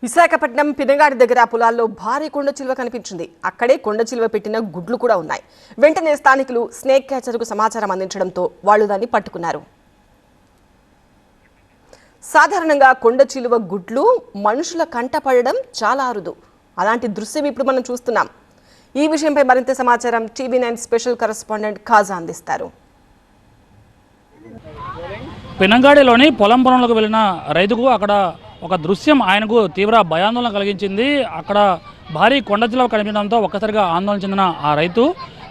విశాఖపట్నం పినగాడి దగ్గర పొలాల్లో భారీ కొండ చిలువ కనిపించింది. అక్కడే కొండ చిలువ పెట్టిన గుడ్లు కూడా ఉన్నాయి. వెంటనే స్థానికులు స్నేక్ క్యాచర్కు సమాచారం అందించడంతో వాళ్ళు దాన్ని పట్టుకున్నారు. సాధారణంగా కొండ చిలువ గుడ్లు మనుషుల కంట పడడం చాలా అరుదు. అలాంటి దృశ్యం ఇప్పుడు మనం చూస్తున్నాం. ఈ విషయంపై మరింత సమాచారం TV9 స్పెషల్ కరెస్పాండెంట్ ఖాజా అందిస్తారు. పినంగాడిలోని పొలం పనులకు వెళ్ళిన రైతుకు అక్కడ ఒక దృశ్యం ఆయనకు తీవ్ర భయాందోళన కలిగించింది. అక్కడ భారీ కొండ చిలువ కనిపించడంతో ఒక్కసారిగా ఆందోళన చెందిన ఆ రైతు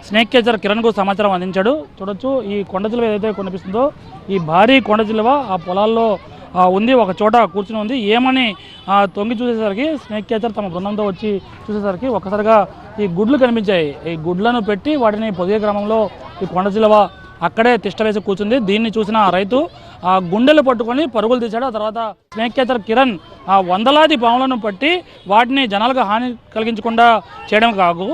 స్నేక్ క్యాచర్ కిరణ్కు సమాచారం అందించాడు. చూడొచ్చు, ఈ కొండ చిలువ ఏదైతే కనిపిస్తుందో ఈ భారీ కొండ చిలువ ఆ పొలాల్లో ఉంది, ఒక చోట కూర్చుని ఉంది. ఏమని తొంగి చూసేసరికి స్నేక్ క్యాచర్ తమ బృందంతో వచ్చి చూసేసరికి ఒక్కసారిగా ఈ గుడ్లు కనిపించాయి. ఈ గుడ్లను పెట్టి వాటిని పొదిగే గ్రామంలో ఈ కొండ చిలువ అక్కడే తిష్ట వేసి కూర్చుంది. దీన్ని చూసిన ఆ రైతు ఆ గుండెలు పట్టుకొని పరుగులు తీశాడు. ఆ తర్వాత స్నేక్ క్యాచర్ కిరణ్ ఆ వందలాది పాములను పట్టి వాటిని జనాలకు హాని కలిగించకుండా చేయడం కాదు,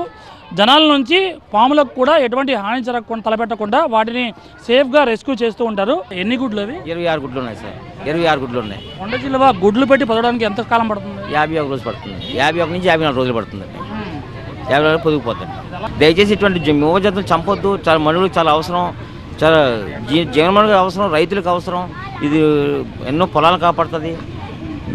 జనాల నుంచి పాములకు కూడా ఎటువంటి హాని జరగకుండా తలపెట్టకుండా వాటిని సేఫ్గా రెస్క్యూ చేస్తూ ఉంటారు. ఎన్ని గుడ్లు అవి? 26 గుడ్లు ఉన్నాయి సార్. 26 గుడ్లు ఉన్నాయి. కొండ చిలువ గుడ్లు పెట్టి పదవడానికి ఎంత కాలం పడుతుంది? 51 రోజులు పడుతుంది. 51 నుంచి 54 రోజులు పడుతుంది. 50 రోజులు పొదిగిపోతుంది. దయచేసి ఇటువంటి మూగజంతులు చంపొద్దు. చాలా మనుషులకు చాలా అవసరం, చాలా జీవనమనులకు అవసరం, రైతులకు అవసరం. ఇది ఎన్నో పొలాలు కాపాడుతుంది.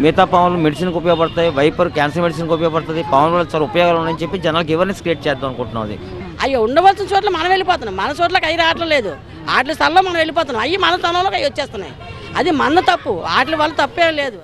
మిగతా పాములు మెడిసిన్కి ఉపయోగపడతాయి. వైపర్ క్యాన్సర్ మెడిసిన్కి ఉపయోగపడుతుంది. పాముల వల్ల చాలా ఉపయోగాలు ఉన్నాయని చెప్పి జనాలకు అవేర్నెస్ క్రియేట్ చేద్దాం అనుకుంటున్నాం. అది అయ్యో ఉండవలసిన చోట్ల మనం వెళ్ళిపోతున్నాం. మన చోట్లకి అవి రావట్లేదు. ఆటల స్థలంలో మనం వెళ్ళిపోతున్నాం. అవి మన స్థలంలోకి అవి వచ్చేస్తున్నాయి. అది మన తప్పు. ఆటల వల్ల తప్పేం లేదు.